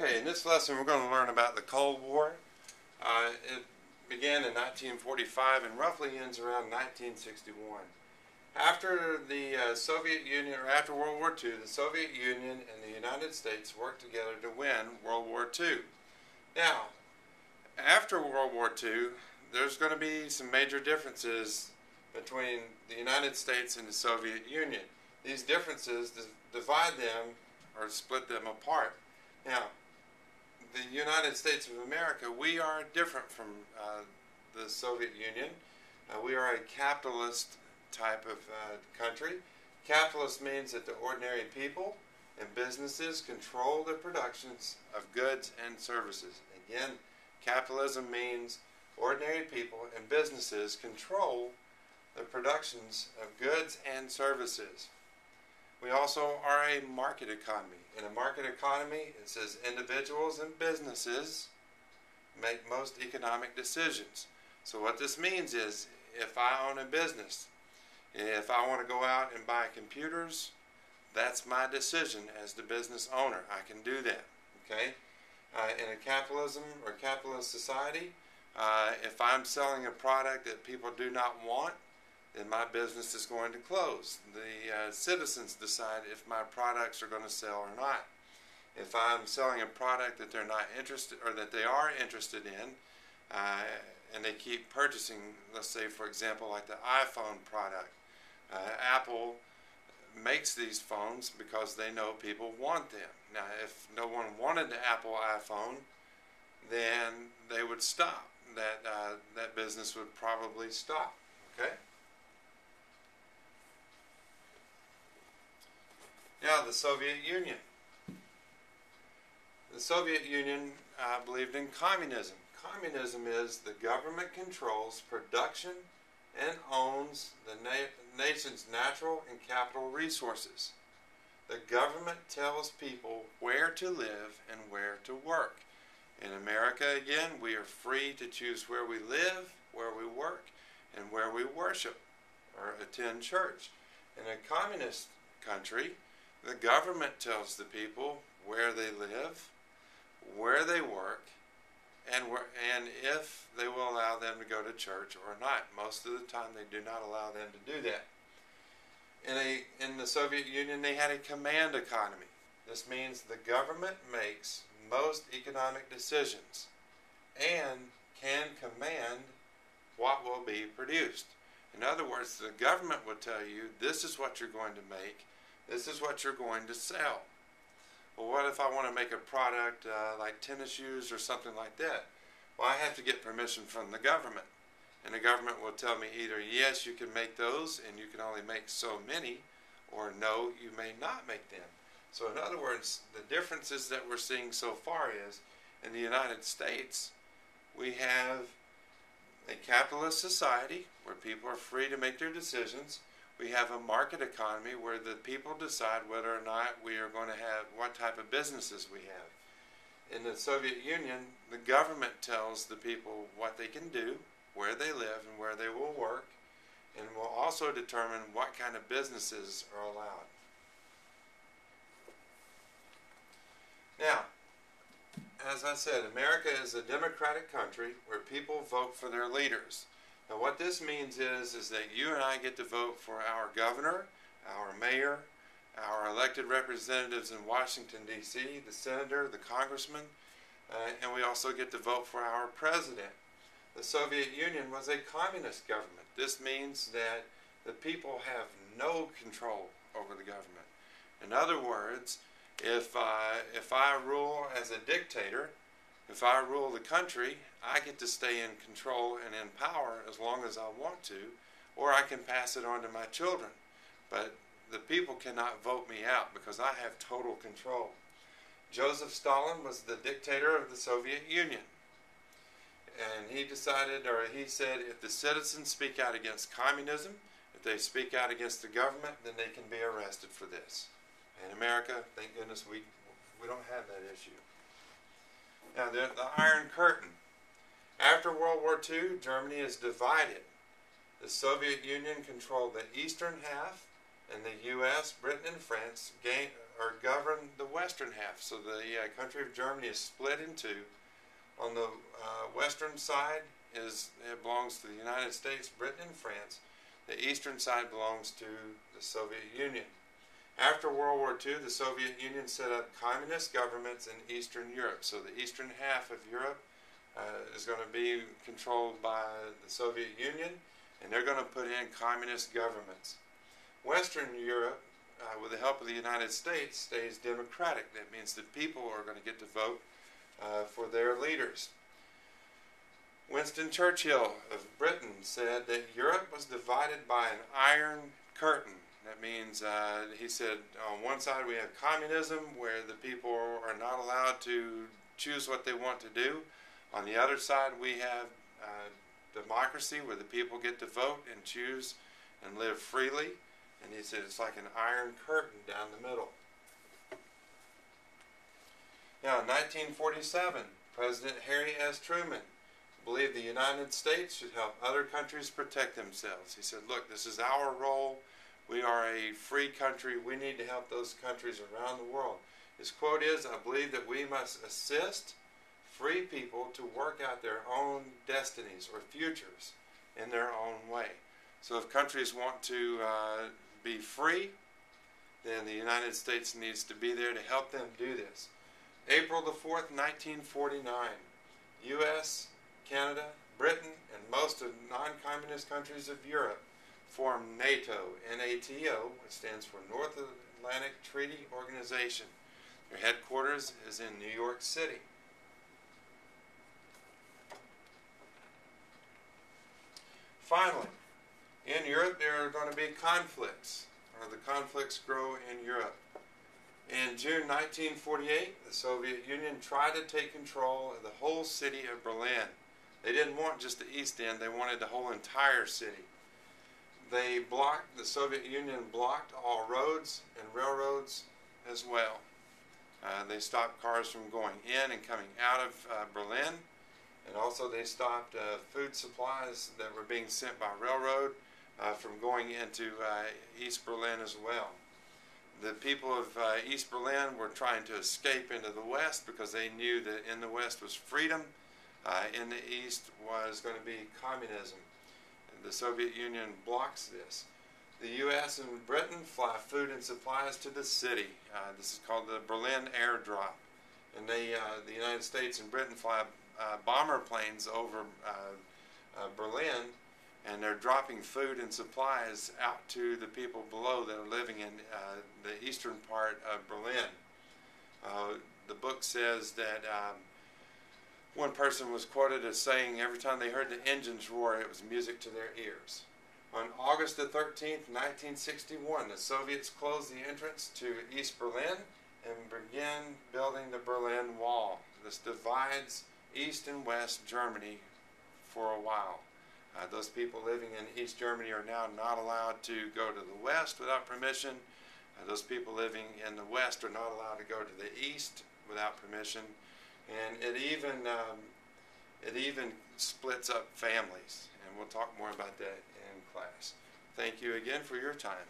Okay, in this lesson we're going to learn about the Cold War. It began in 1945 and roughly ends around 1961. After the Soviet Union, or after World War II, the Soviet Union and the United States worked together to win World War II. Now, after World War II, there's going to be some major differences between the United States and the Soviet Union. These differences divide them or split them apart. Now, the United States of America, we are different from the Soviet Union. We are a capitalist type of country. Capitalist means that the ordinary people and businesses control the productions of goods and services. Again, capitalism means ordinary people and businesses control the productions of goods and services. We also are a market economy. In a market economy, it says individuals and businesses make most economic decisions. So what this means is, if I own a business, if I want to go out and buy computers, that's my decision as the business owner. I can do that. Okay? In a capitalism or capitalist society, if I'm selling a product that people do not want, then my business is going to close. The citizens decide if my products are going to sell or not. If I'm selling a product that they're not interested, or that they are interested in, and they keep purchasing, let's say for example like the iPhone product, Apple makes these phones because they know people want them. Now if no one wanted the Apple iPhone, then they would stop. That business would probably stop. Okay? Now, the Soviet Union. The Soviet Union believed in communism. Communism is the government controls production and owns the nation's natural and capital resources. The government tells people where to live and where to work. In America, again, we are free to choose where we live, where we work, and where we worship or attend church. In a communist country, the government tells the people where they live, where they work, and if they will allow them to go to church or not. Most of the time they do not allow them to do that. In the Soviet Union, they had a command economy. This means the government makes most economic decisions and can command what will be produced. In other words, the government will tell you, this is what you're going to make, this is what you're going to sell. Well, what if I want to make a product like tennis shoes or something like that? Well, I have to get permission from the government. And the government will tell me either, yes, you can make those and you can only make so many, or no, you may not make them. So in other words, the differences that we're seeing so far is, in the United States, we have a capitalist society where people are free to make their decisions. We have a market economy where the people decide whether or not we are going to have, what type of businesses we have. In the Soviet Union, the government tells the people what they can do, where they live, and where they will work, and will also determine what kind of businesses are allowed. Now, as I said, America is a democratic country where people vote for their leaders. Now what this means is that you and I get to vote for our governor, our mayor, our elected representatives in Washington, D.C., the senator, the congressman, and we also get to vote for our president. The Soviet Union was a communist government. This means that the people have no control over the government. In other words, if I rule as a dictator, if I rule the country, I get to stay in control and in power as long as I want to, or I can pass it on to my children. But the people cannot vote me out because I have total control. Joseph Stalin was the dictator of the Soviet Union. And he decided, or he said, if the citizens speak out against communism, if they speak out against the government, then they can be arrested for this. In America, thank goodness we don't have that issue. Now, the Iron Curtain. After World War II, Germany is divided. The Soviet Union controlled the eastern half, and the U.S. West, Britain and France govern the western half. So the country of Germany is split in two. On the western side it belongs to the United States, Britain and France. The eastern side belongs to the Soviet Union. After World War II, the Soviet Union set up communist governments in Eastern Europe. So the eastern half of Europe is going to be controlled by the Soviet Union, and they're going to put in communist governments. Western Europe, with the help of the United States, stays democratic. That means the people are going to get to vote for their leaders. Winston Churchill of Britain said that Europe was divided by an iron curtain. That means, he said, on one side we have communism, where the people are not allowed to choose what they want to do. On the other side we have democracy, where the people get to vote and choose and live freely. And he said it's like an iron curtain down the middle. Now, in 1947, President Harry S. Truman believed the United States should help other countries protect themselves. He said, look, this is our role. We are a free country. We need to help those countries around the world. His quote is, I believe that we must assist free people to work out their own destinies or futures in their own way. So if countries want to be free, then the United States needs to be there to help them do this. April the 4th, 1949, U.S., Canada, Britain, and most of non-communist countries of Europe formed NATO, N-A-T-O, which stands for North Atlantic Treaty Organization. Their headquarters is in New York City. Finally, in Europe there are going to be conflicts, or the conflicts grow in Europe. In June 1948, the Soviet Union tried to take control of the whole city of Berlin. They didn't want just the east end, they wanted the whole entire city. The Soviet Union blocked all roads and railroads as well. They stopped cars from going in and coming out of Berlin, and also they stopped food supplies that were being sent by railroad from going into East Berlin as well. The people of East Berlin were trying to escape into the West because they knew that in the West was freedom, in the East was going to be communism. The Soviet Union blocks this. The U.S. and Britain fly food and supplies to the city. This is called the Berlin Airdrop. And the United States and Britain fly bomber planes over Berlin, and they're dropping food and supplies out to the people below that are living in the eastern part of Berlin. The book says that one person was quoted as saying every time they heard the engines roar, it was music to their ears. On August the 13th, 1961, the Soviets closed the entrance to East Berlin and began building the Berlin Wall. This divides East and West Germany for a while. Those people living in East Germany are now not allowed to go to the West without permission. Those people living in the West are not allowed to go to the East without permission. And it even splits up families. And we'll talk more about that in class. Thank you again for your time.